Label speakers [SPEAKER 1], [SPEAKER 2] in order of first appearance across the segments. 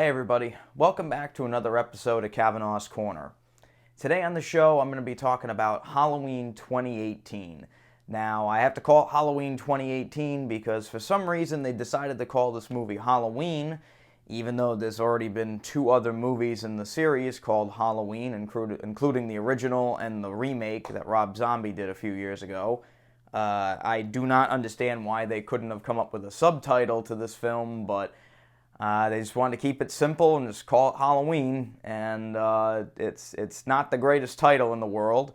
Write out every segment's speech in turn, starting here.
[SPEAKER 1] Hey everybody, welcome back to another episode of Kavanaugh's Corner. Today on the show I'm going to be talking about Halloween 2018. Now I have to call it Halloween 2018 because for some reason they decided to call this movie Halloween, even though there's already been two other movies in the series called Halloween, including the original and the remake that Rob Zombie did a few years ago. I do not understand why they couldn't have come up with a subtitle to this film, but they just wanted to keep it simple and just call it Halloween, and it's not the greatest title in the world.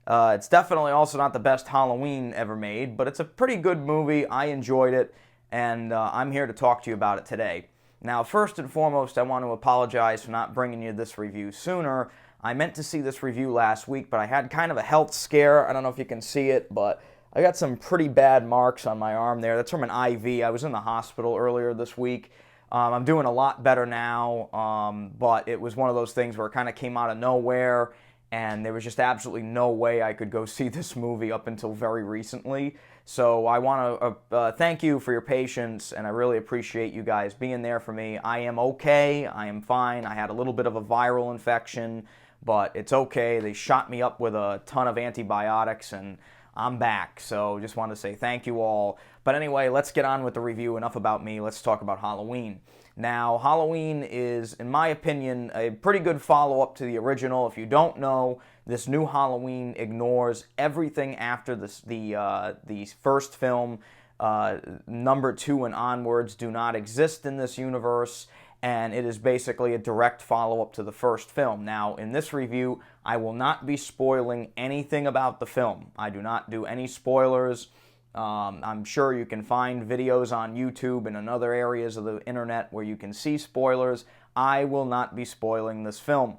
[SPEAKER 1] It's definitely also not the best Halloween ever made, but it's a pretty good movie. I enjoyed it, and I'm here to talk to you about it today. Now, first and foremost, I want to apologize for not bringing you this review sooner. I meant to see this review last week, but I had kind of a health scare. I don't know if you can see it, but I got some pretty bad marks on my arm there. That's from an IV. I was in the hospital earlier this week. I'm doing a lot better now, but it was one of those things where it kind of came out of nowhere, and there was just absolutely no way I could go see this movie up until very recently. So I want to thank you for your patience, and I really appreciate you guys being there for me. I am okay. I am fine. I had a little bit of a viral infection, but it's okay. They shot me up with a ton of antibiotics, and I'm back, so just wanted to say thank you all. But anyway, let's get on with the review. Enough about me. Let's talk about Halloween. Now, Halloween is, in my opinion, a pretty good follow-up to the original. If you don't know, this new Halloween ignores everything after the first film. Number 2 and onwards do not exist in this universe, and it is basically a direct follow-up to the first film. Now, in this review, I will not be spoiling anything about the film. I do not do any spoilers. I'm sure you can find videos on YouTube and in other areas of the internet where you can see spoilers. I will not be spoiling this film.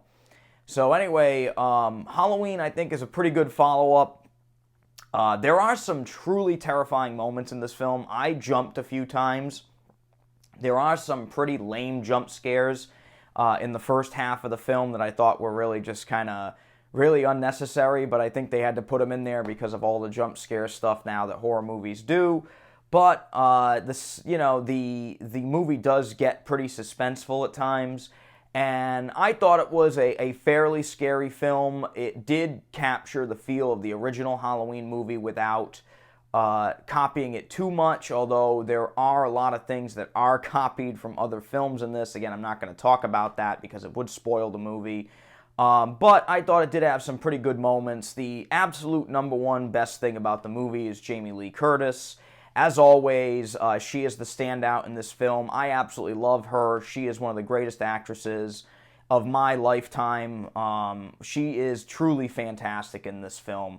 [SPEAKER 1] So anyway, Halloween, I think, is a pretty good follow-up. There are some truly terrifying moments in this film. I jumped a few times. There are some pretty lame jump scares in the first half of the film that I thought were really just kind of really unnecessary, but I think they had to put them in there because of all the jump scare stuff now that horror movies do. But the movie does get pretty suspenseful at times, and I thought it was a fairly scary film. It did capture the feel of the original Halloween movie without copying it too much, although there are a lot of things that are copied from other films in this. Again, I'm not going to talk about that because it would spoil the movie. But I thought it did have some pretty good moments. The absolute number one best thing about the movie is Jamie Lee Curtis. As always, she is the standout in this film. I absolutely love her. She is one of the greatest actresses of my lifetime. She is truly fantastic in this film.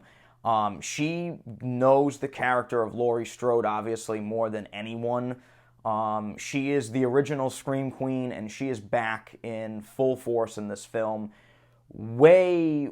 [SPEAKER 1] She knows the character of Laurie Strode, obviously, more than anyone. She is the original Scream Queen, and she is back in full force in this film. Way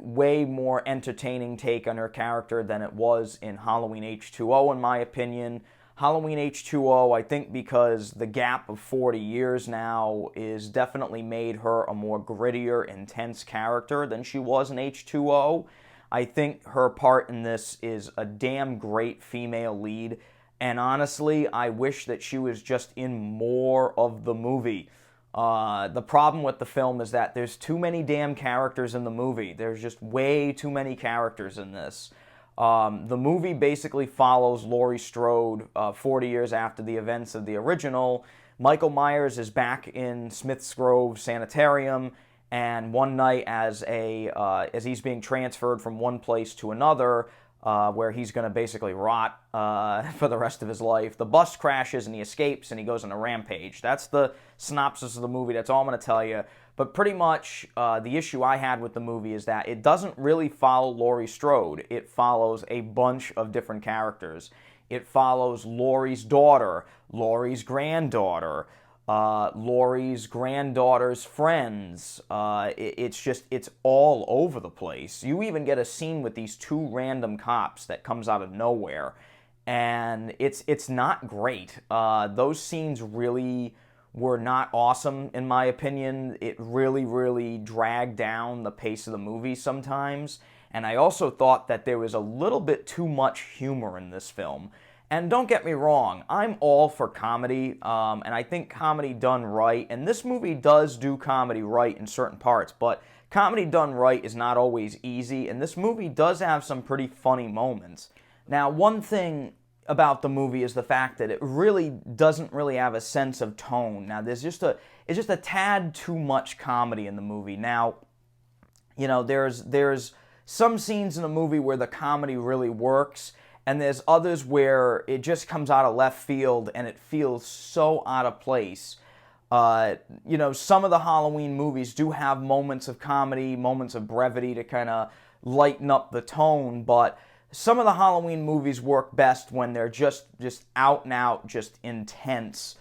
[SPEAKER 1] more entertaining take on her character than it was in Halloween H2O, in my opinion. Halloween H2O, I think because the gap of 40 years now is definitely made her a more grittier, intense character than she was in H2O. I think her part in this is a damn great female lead, and honestly, I wish that she was just in more of the movie. The problem with the film is that there's too many damn characters in the movie. There's just way too many characters in this. The movie basically follows Laurie Strode 40 years after the events of the original. Michael Myers is back in Smith's Grove Sanitarium, and one night as he's being transferred from one place to another, where he's going to basically rot for the rest of his life, the bus crashes and he escapes and he goes on a rampage. That's the synopsis of the movie. That's all I'm going to tell you. But pretty much the issue I had with the movie is that it doesn't really follow Laurie Strode. It follows a bunch of different characters. It follows Laurie's daughter, Laurie's granddaughter, Laurie's granddaughter's friends. It's all over the place. You even get a scene with these two random cops that comes out of nowhere, and it's not great. Those scenes really were not awesome, in my opinion. It really dragged down the pace of the movie sometimes, and I also thought that there was a little bit too much humor in this film. And don't get me wrong, I'm all for comedy, and I think comedy done right, and this movie does do comedy right in certain parts, but comedy done right is not always easy, and this movie does have some pretty funny moments. Now, one thing about the movie is the fact that it really doesn't really have a sense of tone. Now, it's just a tad too much comedy in the movie. Now, you know, there's some scenes in the movie where the comedy really works, and there's others where it just comes out of left field and it feels so out of place. You know, some of the Halloween movies do have moments of comedy, moments of brevity to kind of lighten up the tone, but some of the Halloween movies work best when they're just out and out, just intense.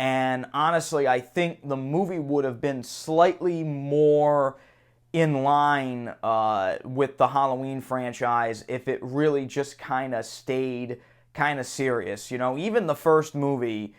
[SPEAKER 1] And honestly, I think the movie would have been slightly more in line with the Halloween franchise if it really just kind of stayed kind of serious. You know, even the first movie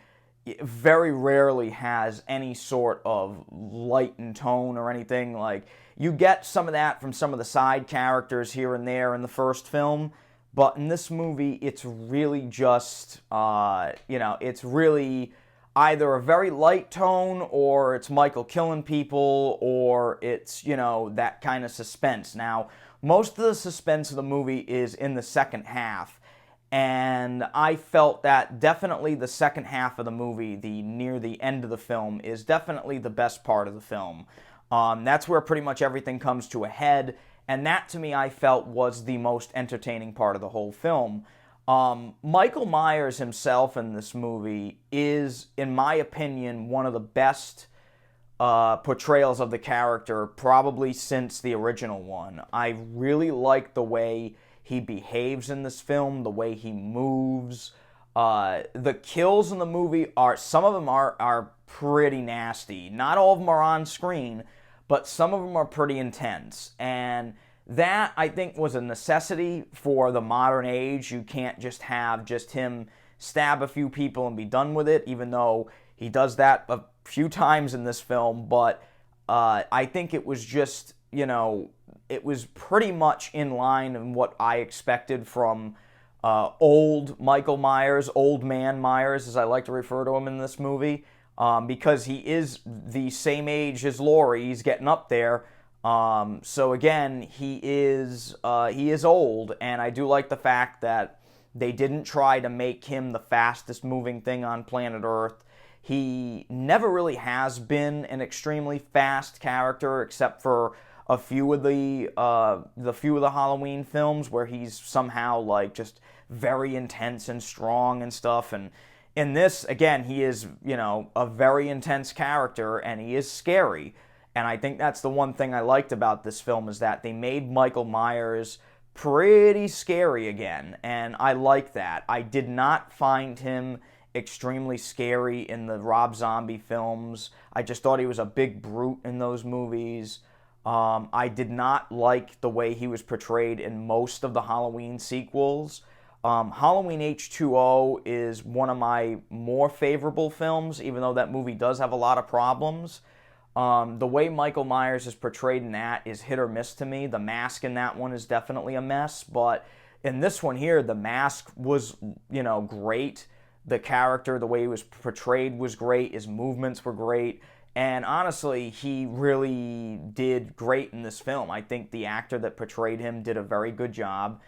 [SPEAKER 1] very rarely has any sort of lightened tone or anything. Like, you get some of that from some of the side characters here and there in the first film, but in this movie, it's really just, you know, it's really either a very light tone, or it's Michael killing people, or it's, you know, that kind of suspense. Now, most of the suspense of the movie is in the second half, and I felt that definitely the second half of the movie, near the end of the film, is definitely the best part of the film. That's where pretty much everything comes to a head, and that, to me, I felt was the most entertaining part of the whole film. Michael Myers himself in this movie is, in my opinion, one of the best portrayals of the character probably since the original one. I really like the way he behaves in this film, the way he moves. The kills in the movie some of them are pretty nasty. Not all of them are on screen, but some of them are pretty intense. And that, I think, was a necessity for the modern age. You can't just have him stab a few people and be done with it, even though he does that a few times in this film. But I think it was just, you know, it was pretty much in line in what I expected from old Michael Myers, old man Myers, as I like to refer to him in this movie, because he is the same age as Laurie. He's getting up there. So again, he is old, and I do like the fact that they didn't try to make him the fastest moving thing on planet Earth. He never really has been an extremely fast character, except for a few of the Halloween films where he's somehow like just very intense and strong and stuff. And in this, again, he is, you know, a very intense character, and he is scary. And I think that's the one thing I liked about this film, is that they made Michael Myers pretty scary again, and I like that. I did not find him extremely scary in the Rob Zombie films. I just thought he was a big brute in those movies. I did not like the way he was portrayed in most of the Halloween sequels. Halloween H2O is one of my more favorable films, even though that movie does have a lot of problems. The way Michael Myers is portrayed in that is hit or miss to me. The mask in that one is definitely a mess, but in this one here, the mask was, you know, great. The character, the way he was portrayed was great. His movements were great. And honestly, he really did great in this film. I think the actor that portrayed him did a very good job.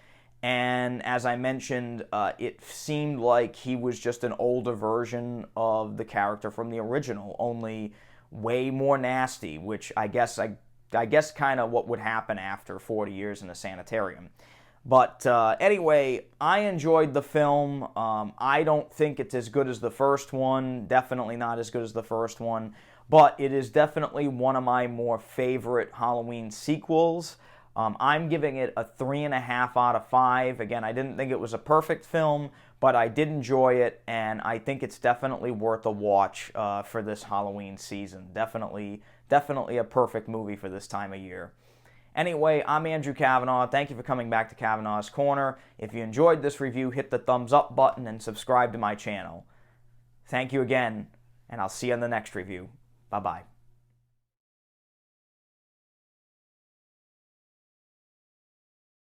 [SPEAKER 1] And as I mentioned, it seemed like he was just an older version of the character from the original, only way more nasty, which I guess kind of what would happen after 40 years in a sanitarium. But anyway, I enjoyed the film. I don't think it's as good as the first one. Definitely not as good as the first one. But it is definitely one of my more favorite Halloween sequels. I'm giving it a 3.5 out of 5. Again, I didn't think it was a perfect film, but I did enjoy it, and I think it's definitely worth a watch for this Halloween season. Definitely a perfect movie for this time of year. Anyway, I'm Andrew Kavanaugh. Thank you for coming back to Kavanaugh's Corner. If you enjoyed this review, hit the thumbs up button and subscribe to my channel. Thank you again, and I'll see you in the next review. Bye-bye.